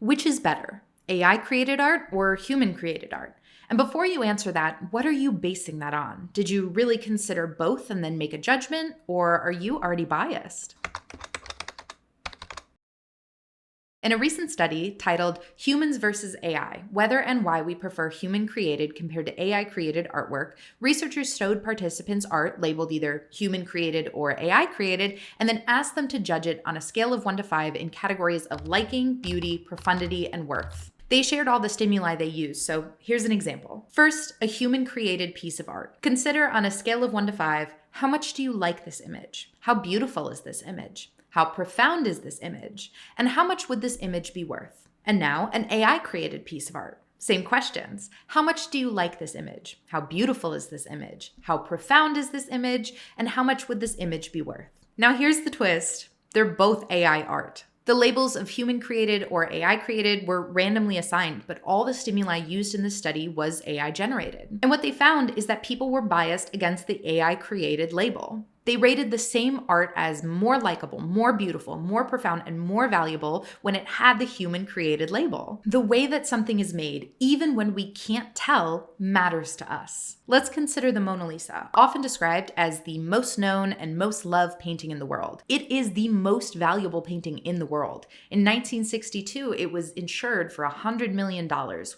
Which is better, AI-created art or human-created art? And before you answer that, what are you basing that on? Did you really consider both and then make a judgment, or are you already biased? In a recent study titled Humans versus AI, Whether and Why We Prefer Human-Created Compared to AI-Created Artwork, researchers showed participants art labeled either human-created or AI-created, and then asked them to judge it on a scale of 1 to 5 in categories of liking, beauty, profundity, and worth. They shared all the stimuli they used, so here's an example. First, a human-created piece of art. Consider on a scale of 1 to 5, how much do you like this image? How beautiful is this image? How profound is this image? And how much would this image be worth? And now, an AI-created piece of art. Same questions. How much do you like this image? How beautiful is this image? How profound is this image? And how much would this image be worth? Now here's the twist. They're both AI art. The labels of human-created or AI-created were randomly assigned, but all the stimuli used in this study was AI-generated. And what they found is that people were biased against the AI-created label. They rated the same art as more likable, more beautiful, more profound, and more valuable when it had the human-created label. The way that something is made, even when we can't tell, matters to us. Let's consider the Mona Lisa, often described as the most known and most loved painting in the world. It is the most valuable painting in the world. In 1962, it was insured for $100 million,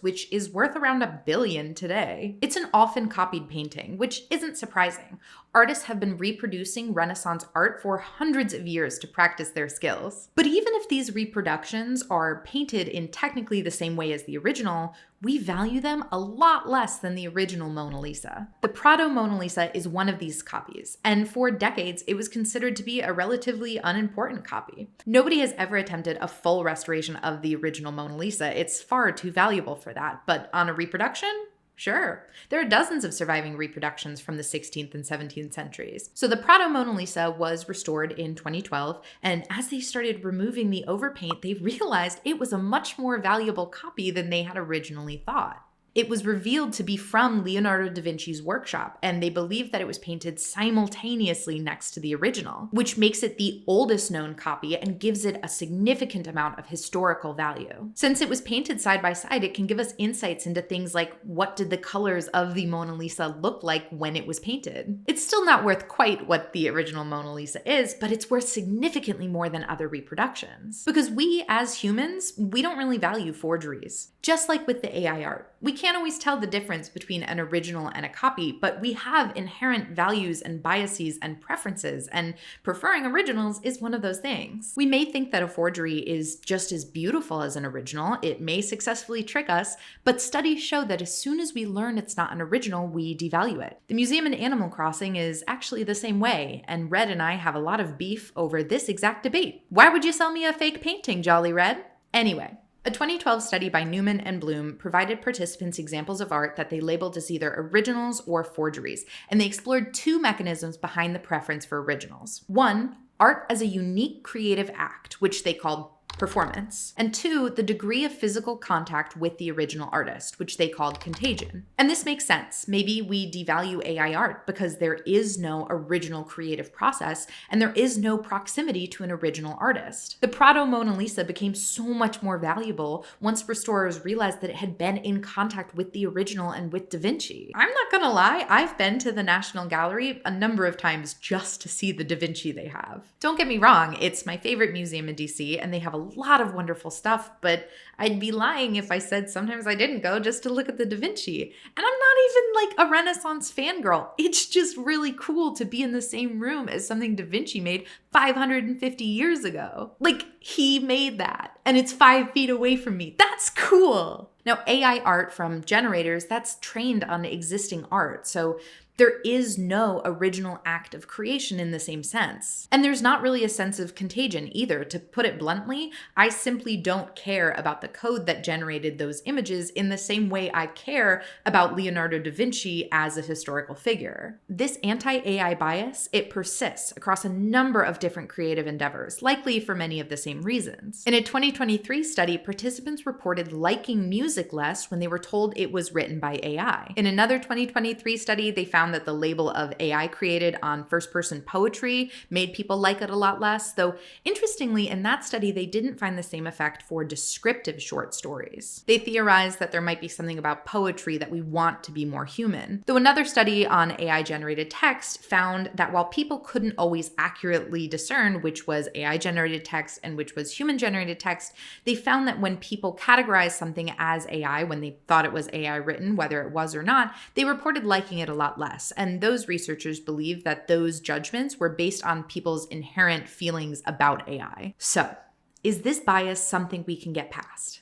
which is worth around $1 billion today. It's an often copied painting, which isn't surprising. Artists have been reproducing Renaissance art for hundreds of years to practice their skills. But even if these reproductions are painted in technically the same way as the original, we value them a lot less than the original Mona Lisa. The Prado Mona Lisa is one of these copies, and for decades it was considered to be a relatively unimportant copy. Nobody has ever attempted a full restoration of the original Mona Lisa. It's far too valuable for that, but on a reproduction? Sure. There are dozens of surviving reproductions from the 16th and 17th centuries. So the Prado Mona Lisa was restored in 2012, and as they started removing the overpaint, they realized it was a much more valuable copy than they had originally thought. It was revealed to be from Leonardo da Vinci's workshop, and they believed that it was painted simultaneously next to the original, which makes it the oldest known copy and gives it a significant amount of historical value. Since it was painted side by side, it can give us insights into things like what did the colors of the Mona Lisa look like when it was painted. It's still not worth quite what the original Mona Lisa is, but it's worth significantly more than other reproductions. Because we, as humans, we don't really value forgeries. Just like with the AI art. We can't always tell the difference between an original and a copy, but we have inherent values and biases and preferences, and preferring originals is one of those things. We may think that a forgery is just as beautiful as an original. It may successfully trick us, but studies show that as soon as we learn it's not an original, we devalue it. The museum in Animal Crossing is actually the same way, and Red and I have a lot of beef over this exact debate. Why would you sell me a fake painting, Jolly Red? Anyway. A 2012 study by Newman and Bloom provided participants examples of art that they labeled as either originals or forgeries, and they explored two mechanisms behind the preference for originals. One, art as a unique creative act, which they called performance, and two, the degree of physical contact with the original artist, which they called contagion. And this makes sense. Maybe we devalue AI art because there is no original creative process and there is no proximity to an original artist. The Prado Mona Lisa became so much more valuable once restorers realized that it had been in contact with the original and with Da Vinci. I'm not gonna lie, I've been to the National Gallery a number of times just to see the Da Vinci they have. Don't get me wrong, it's my favorite museum in DC and they have a lot of wonderful stuff, but I'd be lying if I said sometimes I didn't go just to look at the Da Vinci. And I'm not even like a Renaissance fangirl. It's just really cool to be in the same room as something Da Vinci made 550 years ago. Like, he made that, and it's 5 feet away from me. That's cool. Now, AI art from generators, that's trained on existing art, so there is no original act of creation in the same sense. And there's not really a sense of contagion either. To put it bluntly, I simply don't care about the code that generated those images in the same way I care about Leonardo da Vinci as a historical figure. This anti-AI bias, it persists across a number of different creative endeavors, likely for many of the same reasons. In a 2023 study, participants reported liking music less when they were told it was written by AI. In another 2023 study, they found found that the label of AI created on first-person poetry made people like it a lot less, though interestingly, in that study, they didn't find the same effect for descriptive short stories. They theorized that there might be something about poetry that we want to be more human. Though another study on AI-generated text found that while people couldn't always accurately discern which was AI-generated text and which was human-generated text, they found that when people categorized something as AI, when they thought it was AI written, whether it was or not, they reported liking it a lot less. And those researchers believe that those judgments were based on people's inherent feelings about AI. So, is this bias something we can get past?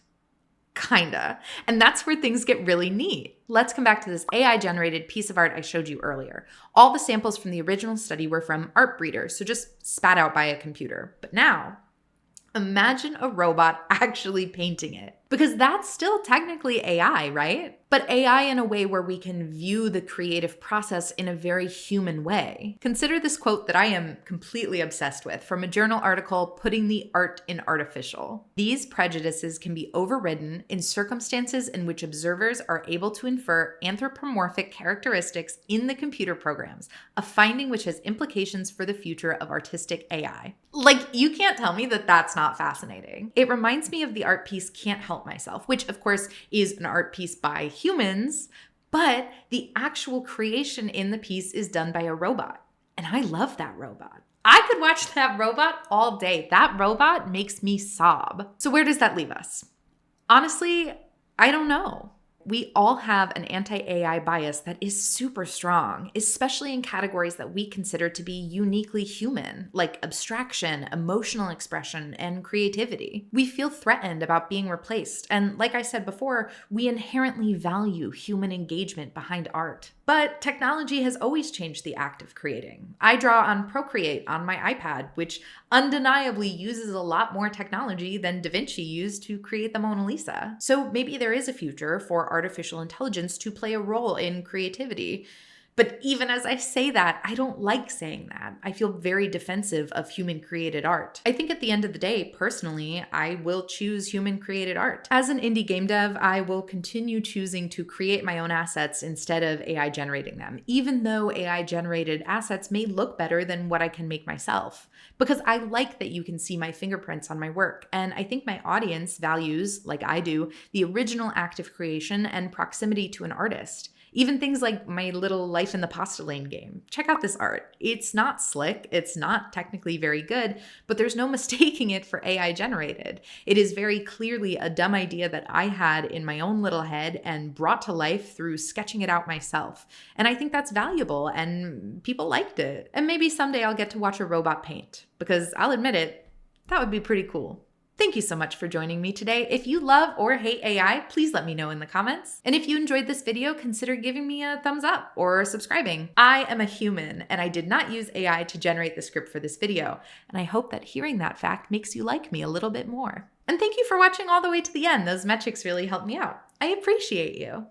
Kinda. And that's where things get really neat. Let's come back to this AI-generated piece of art I showed you earlier. All the samples from the original study were from art breeders, so just spat out by a computer. But now, imagine a robot actually painting it. Because that's still technically AI, right? But AI in a way where we can view the creative process in a very human way. Consider this quote that I am completely obsessed with from a journal article, Putting the Art in Artificial. These prejudices can be overridden in circumstances in which observers are able to infer anthropomorphic characteristics in the computer programs, a finding which has implications for the future of artistic AI. Like, you can't tell me that that's not fascinating. It reminds me of the art piece Can't Help Myself, which of course is an art piece by humans, but the actual creation in the piece is done by a robot. And I love that robot. I could watch that robot all day. That robot makes me sob. So where does that leave us? Honestly, I don't know. We all have an anti-AI bias that is super strong, especially in categories that we consider to be uniquely human, like abstraction, emotional expression, and creativity. We feel threatened about being replaced, and like I said before, we inherently value human engagement behind art. But technology has always changed the act of creating. I draw on Procreate on my iPad, which undeniably uses a lot more technology than Da Vinci used to create the Mona Lisa. So maybe there is a future for artificial intelligence to play a role in creativity. But even as I say that, I don't like saying that. I feel very defensive of human-created art. I think at the end of the day, personally, I will choose human-created art. As an indie game dev, I will continue choosing to create my own assets instead of AI generating them, even though AI-generated assets may look better than what I can make myself. Because I like that you can see my fingerprints on my work, and I think my audience values, like I do, the original act of creation and proximity to an artist. Even things like my little Life in the Pasta Lane game. Check out this art. It's not slick, it's not technically very good, but there's no mistaking it for AI generated. It is very clearly a dumb idea that I had in my own little head and brought to life through sketching it out myself. And I think that's valuable, and people liked it. And maybe someday I'll get to watch a robot paint, because I'll admit it, that would be pretty cool. Thank you so much for joining me today. If you love or hate AI, please let me know in the comments. And if you enjoyed this video, consider giving me a thumbs up or subscribing. I am a human, and I did not use AI to generate the script for this video. And I hope that hearing that fact makes you like me a little bit more. And thank you for watching all the way to the end. Those metrics really helped me out. I appreciate you.